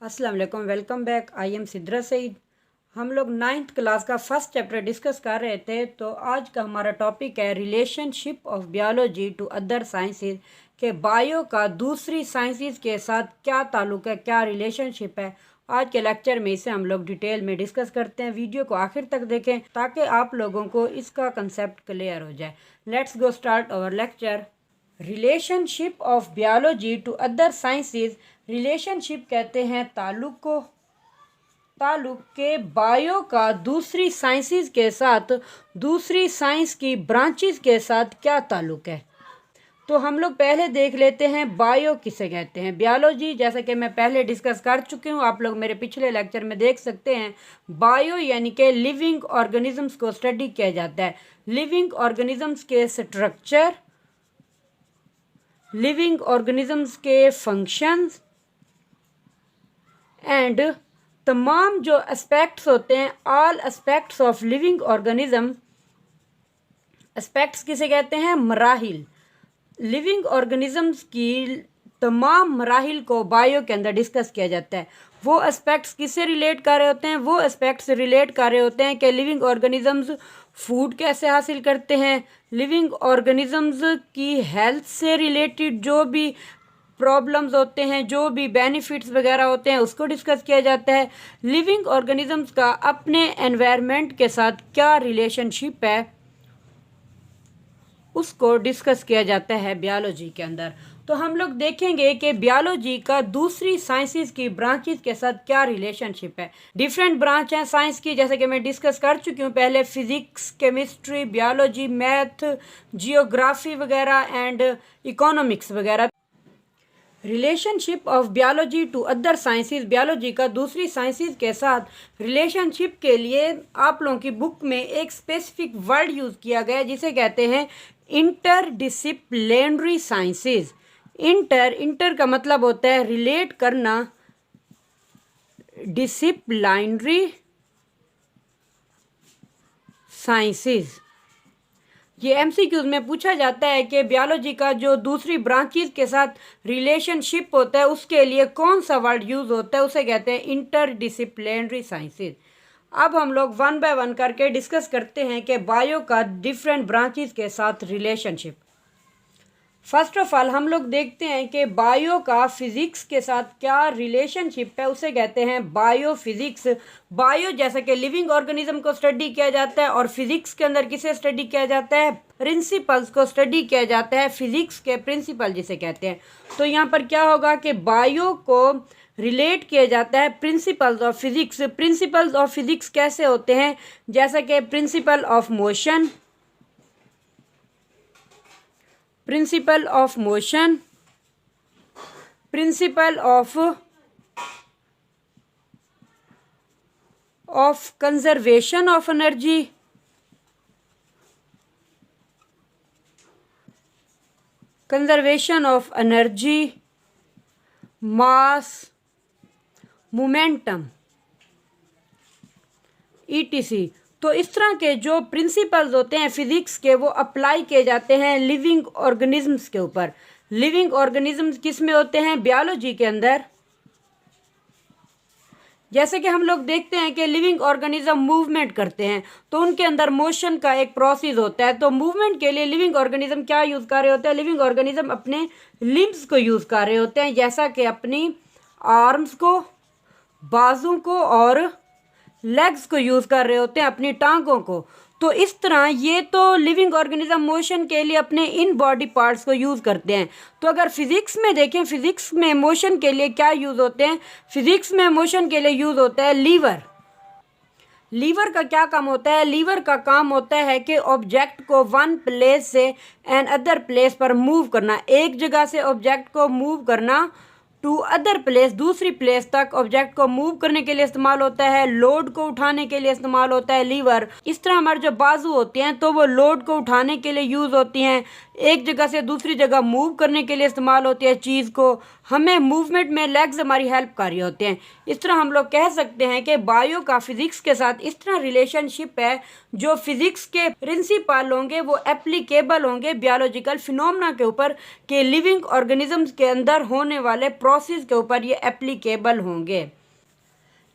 अस्सलाम वालेकुम, welcome back. I am Sidra Saeed. हम लोग 9th क्लास का फर्स्ट चैप्टर डिस्कस कर रहे थे। तो आज का हमारा टॉपिक है relationship of biology to other sciences, के बायो का दूसरी साइंसेज के साथ क्या ताल्लुक़ है, क्या रिलेशनशिप है। आज के लेक्चर में इसे हम लोग डिटेल में डिस्कस करते हैं। वीडियो को आखिर तक देखें ताकि आप लोगों को इसका कंसेप्ट क्लियर हो जाए। Let's go start our lecture. Relationship of biology to other sciences, relationship कहते हैं ताल्लुक़ को। ताल्लुक़ के बायो का दूसरी साइंसेज के साथ, दूसरी साइंस की ब्रांचेस के साथ क्या ताल्लुक़ है। तो हम लोग पहले देख लेते हैं बायो किसे कहते हैं। बायोलॉजी जैसा कि मैं पहले डिस्कस कर चुकी हूँ, आप लोग मेरे पिछले लेक्चर में देख सकते हैं। बायो यानी कि लिविंग ऑर्गेनिजम्स को स्टडी किया जाता है। लिविंग ऑर्गेनिजम्स के स्ट्रक्चर, लिविंग ऑर्गेनिजम्स के फंक्शंस एंड तमाम जो एस्पेक्ट्स होते हैं, all aspects of living organism. Aspects किसे कहते हैं? मराहिल। लिविंग ऑर्गेनिजम्स की तमाम मराहिल को बायो के अंदर डिस्कस किया जाता है। वो एस्पेक्ट्स किससे रिलेट कर रहे होते हैं? वो एस्पेक्ट्स रिलेट कर रहे होते हैं कि लिविंग ऑर्गेनिजम्स फूड कैसे हासिल करते हैं, लिविंग ऑर्गेनिजम्स की हेल्थ से रिलेटेड जो भी प्रॉब्लम्स होते हैं, जो भी बेनिफिट्स वगैरह होते हैं, उसको डिस्कस किया जाता है। लिविंग ऑर्गेनिजम्स का अपने एनवायरनमेंट के साथ क्या रिलेशनशिप है, उसको डिस्कस किया जाता है बायोलॉजी के अंदर। तो हम लोग देखेंगे कि बायोलॉजी का दूसरी साइंसेस की ब्रांचेस के साथ क्या रिलेशनशिप है। डिफरेंट ब्रांच हैं साइंस की, जैसे कि मैं डिस्कस कर चुकी हूँ पहले। Physics, chemistry, biology, math, geography वगैरह एंड इकोनॉमिक्स वगैरह। Relationship of biology to other sciences, biology का दूसरी साइंसेज के साथ रिलेशनशिप के लिए आप लोगों की बुक में एक स्पेसिफिक वर्ड यूज़ किया गया है जिसे कहते हैं इंटरडिसिप्लिनरी साइंसेज। इंटर का मतलब होता है रिलेट करना, डिसिप्लिनरी साइंसेज। ये एमसीक्यूज में पूछा जाता है कि बायोलॉजी का जो दूसरी ब्रांचेस के साथ रिलेशनशिप होता है उसके लिए कौन सा वर्ड यूज़ होता है, उसे कहते हैं इंटरडिसिप्लिनरी साइंसेज। अब हम लोग वन बाय वन करके डिस्कस करते हैं कि बायो का डिफरेंट ब्रांचेस के साथ रिलेशनशिप। फर्स्ट ऑफ ऑल हम लोग देखते हैं कि बायो का फिजिक्स के साथ क्या रिलेशनशिप है, उसे कहते हैं बायो फिजिक्स। बायो जैसा कि लिविंग ऑर्गेनिज्म को स्टडी किया जाता है, और फिजिक्स के अंदर किसे स्टडी किया जाता है? प्रिंसिपल्स को स्टडी किया जाता है, फिजिक्स के प्रिंसिपल जिसे कहते हैं। तो यहाँ पर क्या होगा कि बायो को रिलेट किया जाता है principles of physics. Principles of physics कैसे होते हैं? जैसा कि principle of motion, principle of motion, principle of conservation of energy, conservation of energy, mass, momentum, etc. तो इस तरह के जो प्रिंसिपल्स होते हैं फिजिक्स के, वो अप्लाई किए जाते हैं लिविंग ऑर्गेनिजम्स के ऊपर। लिविंग ऑर्गेनिजम्स किस में होते हैं? बायोलॉजी के अंदर। जैसे कि हम लोग देखते हैं कि लिविंग ऑर्गेनिज्म मूवमेंट करते हैं, तो उनके अंदर मोशन का एक प्रोसेस होता है। तो मूवमेंट के लिए लिविंग ऑर्गेनिज्म क्या यूज़ कर रहे होते हैं? लिविंग ऑर्गेनिज्म अपने लिम्स को यूज़ कर रहे होते हैं, जैसा कि अपनी आर्म्स को, बाजू को और लेग्स को यूज़ कर रहे होते हैं, अपनी टांगों को। तो इस तरह ये तो लिविंग ऑर्गेनिज्म मोशन के लिए अपने इन बॉडी पार्ट्स को यूज़ करते हैं। तो अगर फिजिक्स में देखें, फिजिक्स में मोशन के लिए क्या यूज़ होते हैं? फिजिक्स में मोशन के लिए यूज़ होता है लीवर। लीवर का क्या काम होता है? लीवर का काम होता है कि ऑब्जेक्ट को वन प्लेस से एन अदर प्लेस पर मूव करना, एक जगह से ऑब्जेक्ट को मूव करना टू अदर प्लेस, दूसरी प्लेस तक ऑब्जेक्ट को मूव करने के लिए इस्तेमाल होता है। लोड को उठाने के लिए इस्तेमाल होता है लीवर। इस तरह हमारे जो बाजू होती हैं तो वो लोड को उठाने के लिए यूज़ होती हैं। एक जगह से दूसरी जगह मूव करने के लिए इस्तेमाल होती है चीज़ को। हमें मूवमेंट में लेग्स हमारी हेल्प कर रहे होते हैं। इस तरह हम लोग कह सकते हैं कि बायो का फिज़िक्स के साथ इस तरह रिलेशनशिप है, जो फिज़िक्स के प्रिंसिपल होंगे वो एप्लीकेबल होंगे बियोलॉजिकल फिनोमेना के ऊपर, के लिविंग ऑर्गेनिजम्स के अंदर होने वाले प्रोसेस के ऊपर ये एप्लीकेबल होंगे।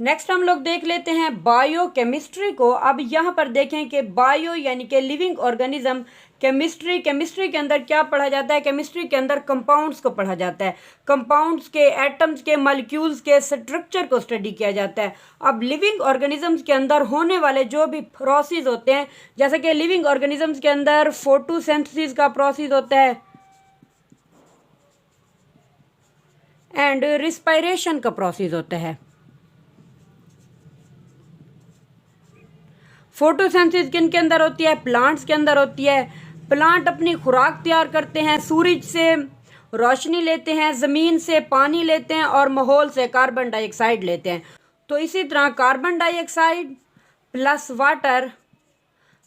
नेक्स्ट हम लोग देख लेते हैं बायो केमिस्ट्री को। अब यहाँ पर देखें कि बायो यानी कि लिविंग ऑर्गेनिज्म, केमिस्ट्री के अंदर क्या पढ़ा जाता है? केमिस्ट्री के अंदर कंपाउंड्स को पढ़ा जाता है। कंपाउंड्स के, एटम्स के, मॉलिक्यूल्स के स्ट्रक्चर को स्टडी किया जाता है। अब लिविंग ऑर्गेनिजम्स के अंदर होने वाले जो भी प्रोसेस होते हैं, जैसे कि लिविंग ऑर्गेनिजम्स के अंदर फोटोसिंथेसिस का प्रोसेस होता है एंड रिस्पायरेशन का प्रोसेस होता है। फोटोसिंथेसिस किन के अंदर होती है? प्लांट्स के अंदर होती है। प्लांट अपनी खुराक तैयार करते हैं, सूरज से रोशनी लेते हैं, ज़मीन से पानी लेते हैं और माहौल से कार्बन डाइऑक्साइड लेते हैं। तो इसी तरह carbon dioxide plus water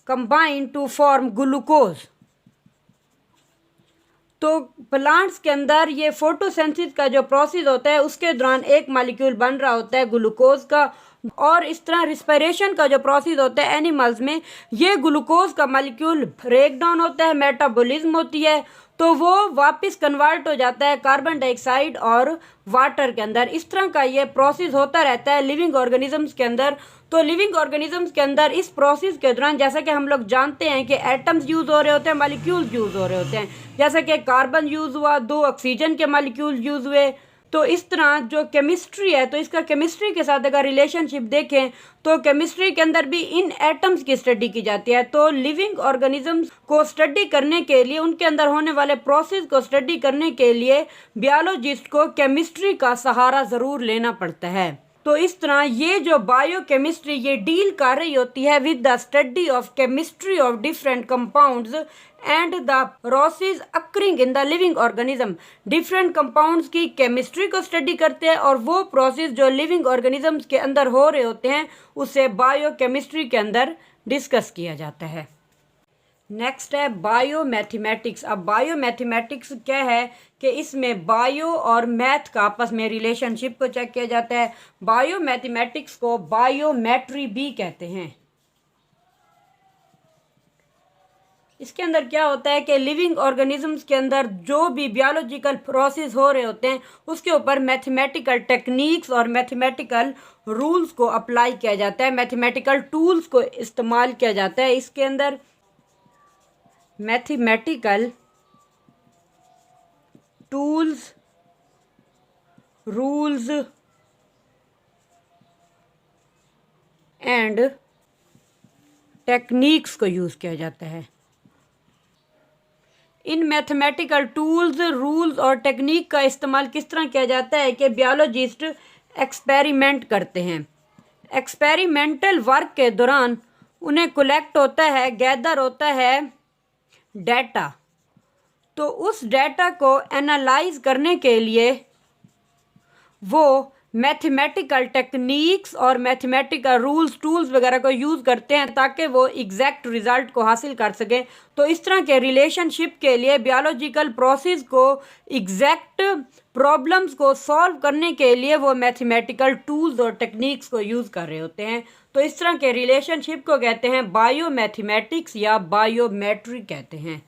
combine to form glucose. तो प्लांट्स के अंदर ये फोटोसिंथेसिस का जो प्रोसेस होता है उसके दौरान एक मॉलिक्यूल बन रहा होता है ग्लूकोज का, और इस तरह रिस्पिरेशन का जो प्रोसेस होता है एनिमल्स में, ये ग्लूकोज का मॉलिक्यूल ब्रेक डाउन होता है, मेटाबॉलिज्म होती है, तो वो वापस कन्वर्ट हो जाता है कार्बन डाइऑक्साइड और वाटर के अंदर। इस तरह का ये प्रोसेस होता रहता है लिविंग ऑर्गेनिजम्स के अंदर। तो लिविंग ऑर्गेनिजम्स के अंदर इस प्रोसेस के दौरान, जैसा कि हम लोग जानते हैं कि एटम्स यूज़ हो रहे होते हैं, मॉलिक्यूल्स यूज़ हो रहे होते हैं, जैसे कि कार्बन यूज़ हुआ, 2 ऑक्सीजन के मॉलिक्यूल यूज़ हुए। तो इस तरह जो केमिस्ट्री है, तो इसका केमिस्ट्री के साथ अगर रिलेशनशिप देखें तो केमिस्ट्री के अंदर भी इन एटम्स की स्टडी की जाती है। तो लिविंग ऑर्गेनिजम्स को स्टडी करने के लिए, उनके अंदर होने वाले प्रोसेस को स्टडी करने के लिए बियोलॉजिस्ट को केमिस्ट्री का सहारा ज़रूर लेना पड़ता है। तो इस तरह ये जो बायोकेमिस्ट्री ये डील कर रही होती है with the study of chemistry of different compounds and the process occurring in the living organism. Different compounds की केमिस्ट्री को स्टडी करते हैं और वो प्रोसेस जो लिविंग ऑर्गेनिजम्स के अंदर हो रहे होते हैं उसे बायोकेमिस्ट्री के अंदर डिस्कस किया जाता है। नेक्स्ट है बायोमैथमेटिक्स। अब बायोमैथमेटिक्स क्या है कि इसमें बायो और मैथ का आपस में रिलेशनशिप को चेक किया जाता है। बायोमैथमेटिक्स को बायोमेट्री भी कहते हैं। इसके अंदर क्या होता है कि लिविंग ऑर्गेनिजम्स के अंदर जो भी बियोलॉजिकल प्रोसेस हो रहे होते हैं उसके ऊपर मैथमेटिकल टेक्निक्स और मैथमेटिकल रूल्स को अप्लाई किया जाता है, मैथमेटिकल टूल्स को इस्तेमाल किया जाता है। इसके अंदर mathematical tools, rules and techniques को यूज़ किया जाता है। इन मैथमेटिकल टूल्स, रूल्स और टेक्निक का इस्तेमाल किस तरह किया जाता है कि बियोलॉजिस्ट एक्सपेरिमेंट करते हैं। एक्सपेरिमेंटल वर्क के दौरान उन्हें कलेक्ट होता है, गैदर होता है डाटा। तो उस डाटा को एनालाइज करने के लिए वो मैथमेटिकल टेक्निक्स और मैथमेटिकल रूल्स, टूल्स वगैरह को यूज़ करते हैं ताकि वो एग्जैक्ट रिज़ल्ट को हासिल कर सकें। तो इस तरह के रिलेशनशिप के लिए बियोलॉजिकल प्रोसेस को, एग्जैक्ट प्रॉब्लम्स को सॉल्व करने के लिए वो मैथमेटिकल टूल्स और टेक्निक्स को यूज़ कर रहे होते हैं। तो इस तरह के रिलेशनशिप को कहते हैं बायोमैथमेटिक्स या बायोमेट्री कहते हैं।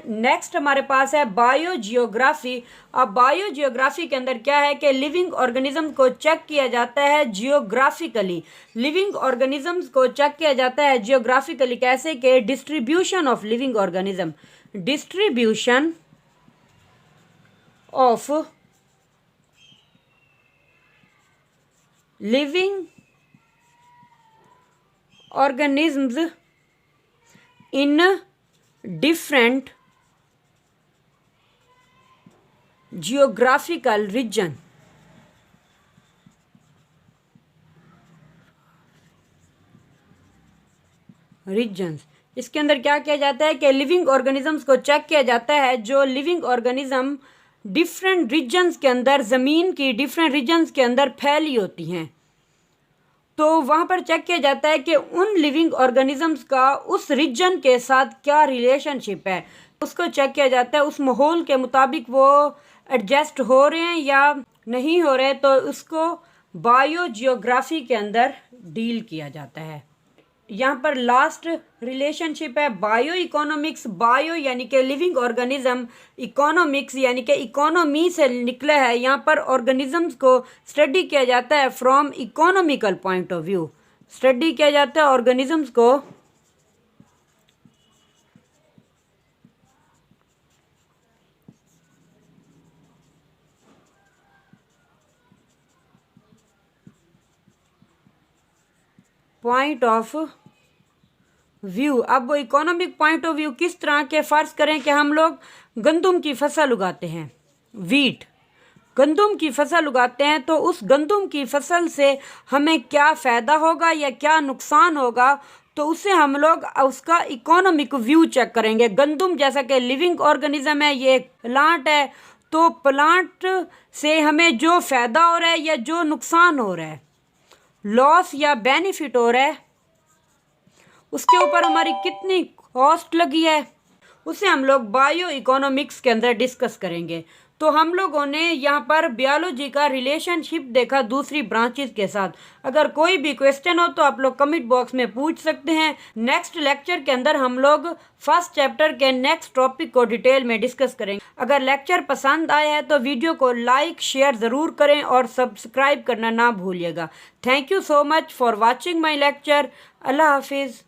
नेक्स्ट हमारे पास है बायोजियोग्राफी। अब बायोजियोग्राफी के अंदर क्या है कि लिविंग ऑर्गेनिज्म को चेक किया जाता है जियोग्राफिकली। लिविंग ऑर्गेनिजम्स को चेक किया जाता है जियोग्राफिकली। कैसे कि distribution of living organism, distribution of living organisms in different geographical region। Regions, इसके अंदर क्या किया जाता है कि लिविंग ऑर्गेनिजम्स को चेक किया जाता है जो लिविंग ऑर्गेनिज्म डिफरेंट रीजन्स के अंदर, ज़मीन की डिफरेंट रीजन्स के अंदर फैली होती हैं। तो वहाँ पर चेक किया जाता है कि उन लिविंग ऑर्गेनिजम्स का उस रीजन के साथ क्या रिलेशनशिप है, उसको चेक किया जाता है उस माहौल के मुताबिक वो एडजस्ट हो रहे हैं या नहीं हो रहे, तो उसको बायो जियोग्राफी के अंदर डील किया जाता है। यहाँ पर लास्ट रिलेशनशिप है बायो इकोनॉमिक्स। बायो यानी कि लिविंग ऑर्गेनिज्म, इकोनॉमिक्स यानी कि इकोनॉमी से निकला है। यहाँ पर ऑर्गेनिजम्स को स्टडी किया जाता है from economical point of view. Study किया जाता है ऑर्गेनिजम्स को पॉइंट ऑफ व्यू। अब वो इकोनॉमिक पॉइंट ऑफ व्यू किस तरह के, फ़र्ज़ करें कि हम लोग गंदम की फसल उगाते हैं, वीट, गंदम की फसल उगाते हैं, तो उस गंदम की फसल से हमें क्या फ़ायदा होगा या क्या नुकसान होगा, तो उससे हम लोग उसका इकोनॉमिक व्यू चेक करेंगे। गंदम जैसा कि लिविंग ऑर्गेनिज्म है, ये प्लांट है, तो प्लांट से हमें जो फ़ायदा हो रहा है या जो नुकसान हो रहा है, लॉस या बेनिफिट हो रहा है, उसके ऊपर हमारी कितनी कॉस्ट लगी है, उसे हम लोग बायो इकोनॉमिक्स के अंदर डिस्कस करेंगे। तो हम लोगों ने यहाँ पर बायोलॉजी का रिलेशनशिप देखा दूसरी ब्रांचेस के साथ। अगर कोई भी क्वेश्चन हो तो आप लोग कमेंट बॉक्स में पूछ सकते हैं। नेक्स्ट लेक्चर के अंदर हम लोग फर्स्ट चैप्टर के नेक्स्ट टॉपिक को डिटेल में डिस्कस करेंगे। अगर लेक्चर पसंद आया है तो वीडियो को लाइक शेयर ज़रूर करें और सब्सक्राइब करना ना भूलिएगा। Thank you so much for watching my lecture. अल्लाह हाफिज़।